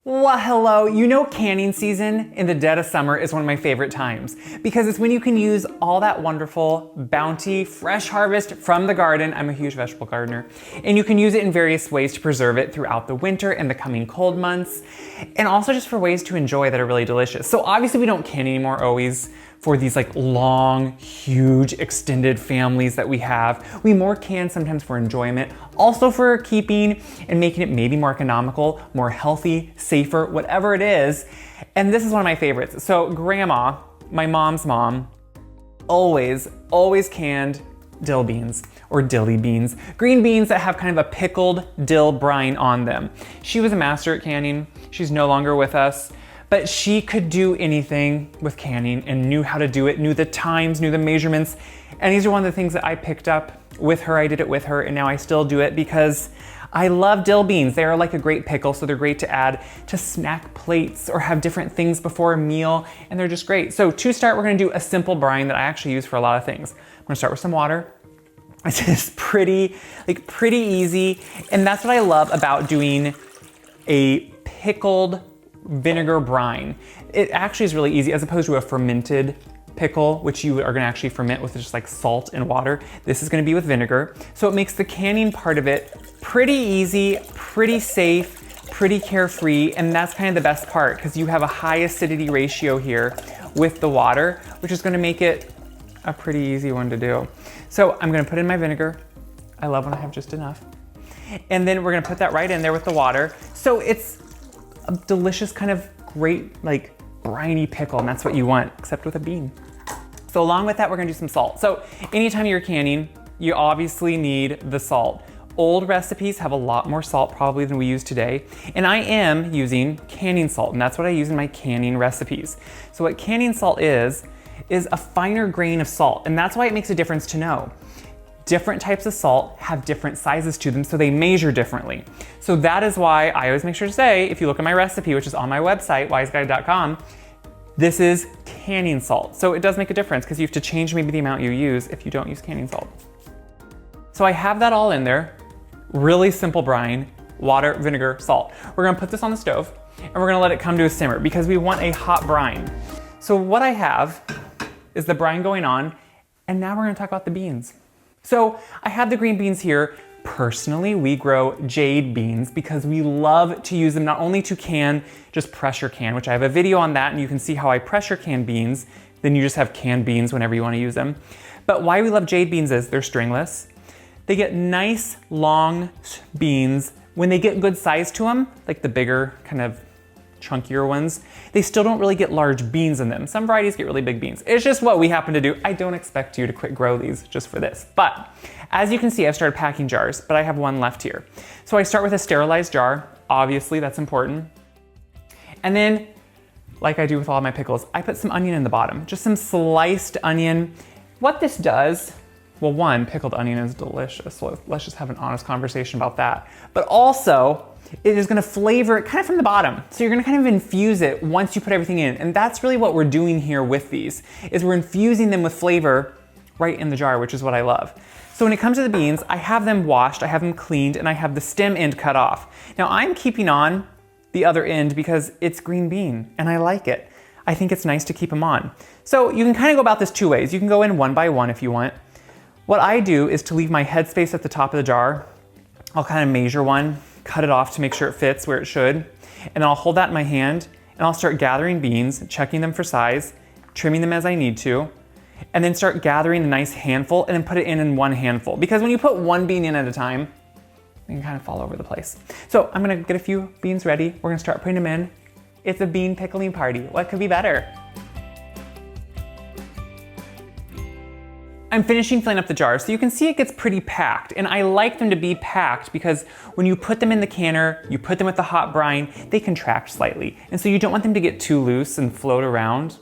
Well, hello. You know, canning season in the dead of summer is one of my favorite times because it's when you can use all that wonderful bounty, fresh harvest from the garden. I'm a huge vegetable gardener, and you can use it in various ways to preserve it throughout the winter and the coming cold months, and also just for ways to enjoy that are really delicious. So obviously we don't can anymore always for these like long, huge, extended families that we have. We more can sometimes for enjoyment, also for keeping and making it maybe more economical, more healthy, safer, whatever it is. And this is one of my favorites. So grandma, my mom's mom, always canned dill beans or dilly beans, green beans that have kind of a pickled dill brine on them. She was a master at canning. She's no longer with us. But she could do anything with canning and knew how to do it, knew the times, knew the measurements. And these are one of the things that I picked up with her. I did it with her, and now I still do it because I love dill beans. They are like a great pickle, so they're great to add to snack plates or have different things before a meal, and they're just great. So to start, we're gonna do a simple brine that I actually use for a lot of things. I'm gonna start with some water. It's just pretty easy, and that's what I love about doing a pickled vinegar brine. It actually is really easy as opposed to a fermented pickle, which you are gonna actually ferment with just like salt and water. This is gonna be with vinegar. So it makes the canning part of it pretty easy, pretty safe, pretty carefree, and that's kind of the best part because you have a high acidity ratio here with the water, which is gonna make it a pretty easy one to do. So I'm gonna put in my vinegar. I love when I have just enough. And then we're gonna put that right in there with the water. So it's a delicious kind of great like briny pickle, and that's what you want, except with a bean. So along with that, we're gonna do some salt. So anytime you're canning, you obviously need the salt. Old recipes have a lot more salt probably than we use today, and I am using canning salt, and that's what I use in my canning recipes. So what canning salt is a finer grain of salt, and that's why it makes a difference to know. Different types of salt have different sizes to them, so they measure differently. So that is why I always make sure to say, if you look at my recipe, which is on my website, wiseguide.com, this is canning salt. So it does make a difference because you have to change maybe the amount you use if you don't use canning salt. So I have that all in there. Really simple brine, water, vinegar, salt. We're gonna put this on the stove and we're gonna let it come to a simmer because we want a hot brine. So what I have is the brine going on, and now we're gonna talk about the beans. So I have the green beans here. Personally, we grow jade beans because we love to use them not only to can, just pressure can, which I have a video on that, and you can see how I pressure can beans. Then you just have canned beans whenever you want to use them. But why we love jade beans is they're stringless. They get nice long beans. When they get good size to them, like the bigger kind of chunkier ones, they still don't really get large beans in them. Some varieties get really big beans. It's just what we happen to do. I don't expect you to quit grow these just for this. But as you can see, I've started packing jars, but I have one left here. So I start with a sterilized jar. Obviously, that's important. And then, like I do with all of my pickles, I put some onion in the bottom, just some sliced onion. What this does, well, one, pickled onion is delicious. So let's just have an honest conversation about that. But also, it is gonna flavor it kind of from the bottom. So you're gonna kind of infuse it once you put everything in. And that's really what we're doing here with these, is we're infusing them with flavor right in the jar, which is what I love. So when it comes to the beans, I have them washed, I have them cleaned, and I have the stem end cut off. Now I'm keeping on the other end because it's green bean and I like it. I think it's nice to keep them on. So you can kind of go about this two ways. You can go in one by one if you want. What I do is to leave my headspace at the top of the jar. I'll kind of measure one, cut it off to make sure it fits where it should. And then I'll hold that in my hand and I'll start gathering beans, checking them for size, trimming them as I need to, and then start gathering a nice handful and then put it in one handful. Because when you put one bean in at a time, it can kind of fall over the place. So I'm gonna get a few beans ready. We're gonna start putting them in. It's a bean pickling party. What could be better? I'm finishing filling up the jar, so you can see it gets pretty packed, and I like them to be packed because when you put them in the canner, you put them with the hot brine, they contract slightly. And so you don't want them to get too loose and float around.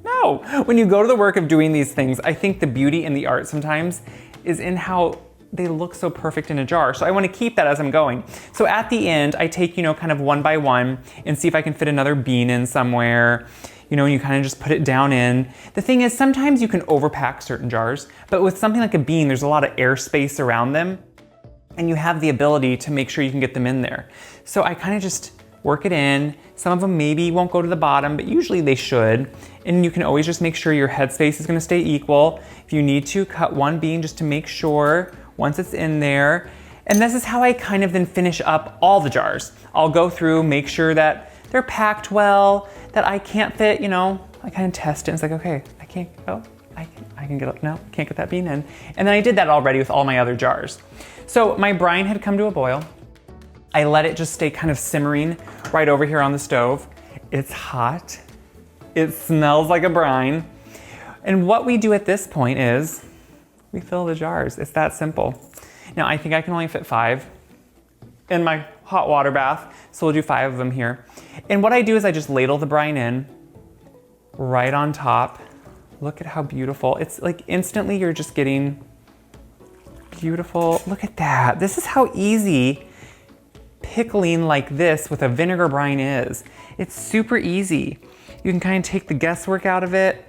No, when you go to the work of doing these things, I think the beauty and the art sometimes is in how they look so perfect in a jar. So I want to keep that as I'm going. So at the end, I take, kind of one by one and see if I can fit another bean in somewhere. And you kind of just put it down in. The thing is, sometimes you can overpack certain jars, but with something like a bean, there's a lot of airspace around them, and you have the ability to make sure you can get them in there. So I kind of just work it in. Some of them maybe won't go to the bottom, but usually they should. And you can always just make sure your headspace is gonna stay equal. If you need to, cut one bean just to make sure once it's in there. And this is how I kind of then finish up all the jars. I'll go through, make sure that they're packed well, that I can't fit, you know, I kind of test it. It's like, okay, I can't, oh, I can get up, no, can't get that bean in. And then I did that already with all my other jars. So my brine had come to a boil. I let it just stay kind of simmering right over here on the stove. It's hot. It smells like a brine. And what we do at this point is we fill the jars. It's that simple. Now I think I can only fit 5 in my hot water bath, so we'll do 5 of them here. And what I do is I just ladle the brine in right on top. Look at how beautiful. It's like instantly you're just getting beautiful. Look at that. This is how easy pickling like this with a vinegar brine is. It's super easy. You can kind of take the guesswork out of it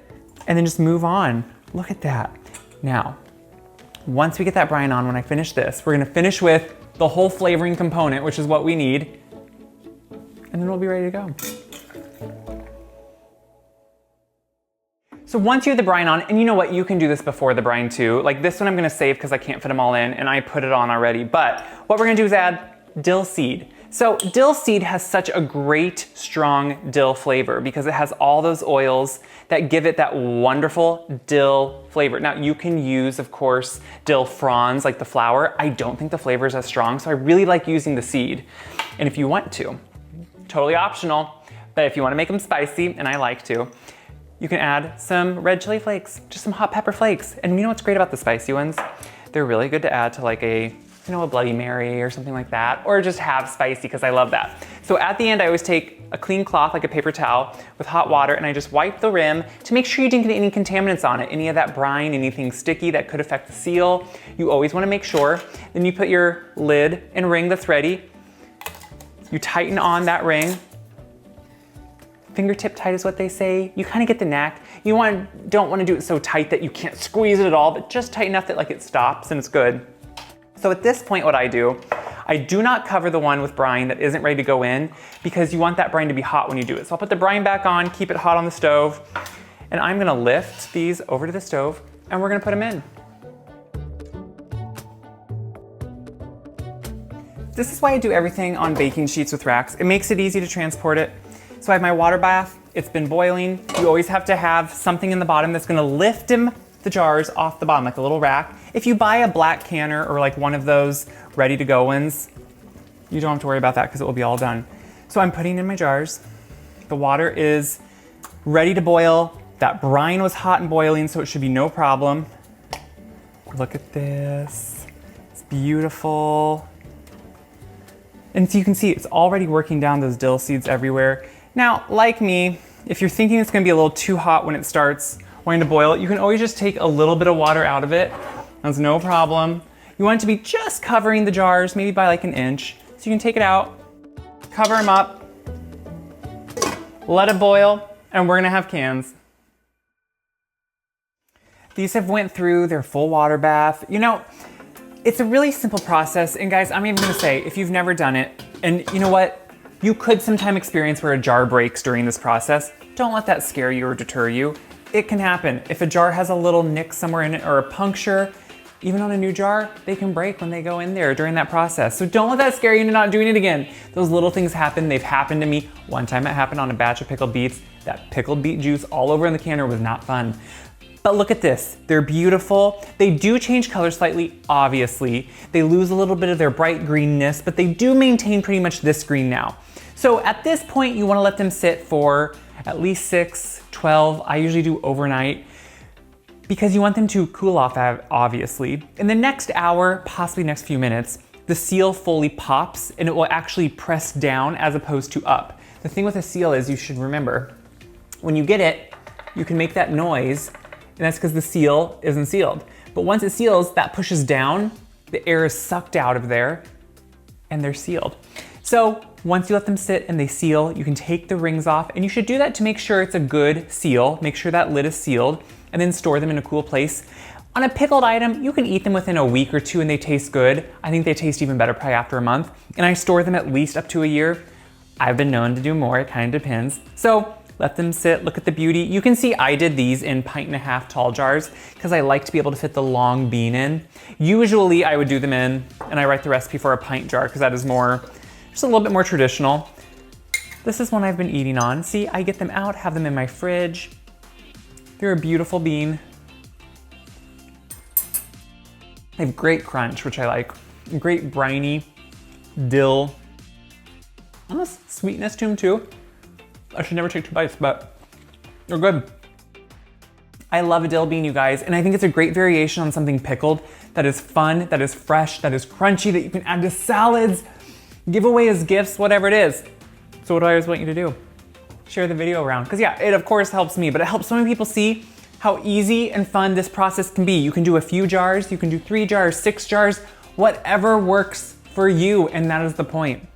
and then just move on. Look at that. Now, once we get that brine on, when I finish this, we're gonna finish with the whole flavoring component, which is what we need, and then we'll be ready to go. So once you have the brine on, and you know what, you can do this before the brine too. Like this one I'm gonna save because I can't fit them all in and I put it on already. But what we're gonna do is add dill seed. So dill seed has such a great, strong dill flavor because it has all those oils that give it that wonderful dill flavor. Now you can use, of course, dill fronds like the flower. I don't think the flavor is as strong, so I really like using the seed. And if you want to, totally optional, but if you wanna make them spicy, and I like to, you can add some red chili flakes, just some hot pepper flakes. And you know what's great about the spicy ones? They're really good to add to like a, you know, a Bloody Mary or something like that, or just have spicy because I love that. So at the end, I always take a clean cloth, like a paper towel with hot water, and I just wipe the rim to make sure you didn't get any contaminants on it, any of that brine, anything sticky that could affect the seal. You always wanna make sure. Then you put your lid and ring that's ready. You tighten on that ring. Fingertip tight is what they say. You kind of get the knack. You don't want to do it so tight that you can't squeeze it at all, but just tight enough that like it stops and it's good. So at this point, what I do not cover the one with brine that isn't ready to go in because you want that brine to be hot when you do it. So I'll put the brine back on, keep it hot on the stove, and I'm gonna lift these over to the stove and we're gonna put them in. This is why I do everything on baking sheets with racks. It makes it easy to transport it. So I have my water bath, it's been boiling. You always have to have something in the bottom that's gonna lift the jars off the bottom, like a little rack. If you buy a black canner or like one of those ready to go ones, you don't have to worry about that because it will be all done. So I'm putting in my jars. The water is ready to boil. That brine was hot and boiling, so it should be no problem. Look at this, it's beautiful. And so you can see it's already working down those dill seeds everywhere. Now, like me, if you're thinking it's gonna be a little too hot when it starts wanting to boil, you can always just take a little bit of water out of it. That's no problem. You want it to be just covering the jars, maybe by like an inch. So you can take it out, cover them up, let it boil, and we're gonna have cans. These have went through their full water bath. You know, it's a really simple process. And guys, I'm even gonna say, if you've never done it, and you know what? You could sometime experience where a jar breaks during this process. Don't let that scare you or deter you. It can happen. If a jar has a little nick somewhere in it or a puncture, even on a new jar, they can break when they go in there during that process. So don't let that scare you into not doing it again. Those little things happen. They've happened to me. One time it happened on a batch of pickled beets. That pickled beet juice all over in the canner was not fun. But look at this, they're beautiful. They do change color slightly, obviously. They lose a little bit of their bright greenness, but they do maintain pretty much this green now. So at this point, you wanna let them sit for at least 6, 12, I usually do overnight, because you want them to cool off, obviously. In the next hour, possibly next few minutes, the seal fully pops and it will actually press down as opposed to up. The thing with a seal is you should remember, when you get it, you can make that noise, and that's because the seal isn't sealed. But once it seals, that pushes down, the air is sucked out of there, and they're sealed. So once you let them sit and they seal, you can take the rings off, and you should do that to make sure it's a good seal, make sure that lid is sealed, and then store them in a cool place. On a pickled item, you can eat them within a week or two and they taste good. I think they taste even better probably after a month. And I store them at least up to a year. I've been known to do more, it kind of depends. So let them sit, look at the beauty. You can see I did these in 1.5 tall jars because I like to be able to fit the long bean in. Usually I would do them in, and I write the recipe for a pint jar because that is more, just a little bit more traditional. This is one I've been eating on. See, I get them out, have them in my fridge. They're a beautiful bean. They have great crunch, which I like. Great briny dill. Almost sweetness to them too. I should never take 2 bites, but they're good. I love a dill bean, you guys, and I think it's a great variation on something pickled that is fun, that is fresh, that is crunchy, that you can add to salads, give away as gifts, whatever it is. So what do I always want you to do? Share the video around. Because yeah, it of course helps me, but it helps so many people see how easy and fun this process can be. You can do a few jars, you can do 3 jars, 6 jars, whatever works for you, and that is the point.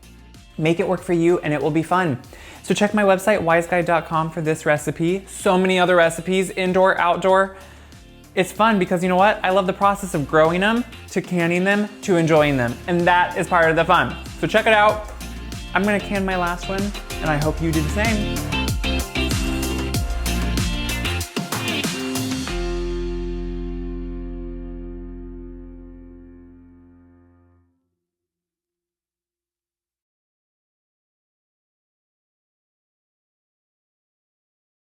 Make it work for you and it will be fun. So check my website, wiseguide.com, for this recipe. So many other recipes, indoor, outdoor. It's fun because you know what? I love the process of growing them, to canning them, to enjoying them. And that is part of the fun. So check it out. I'm gonna can my last one, and I hope you do the same.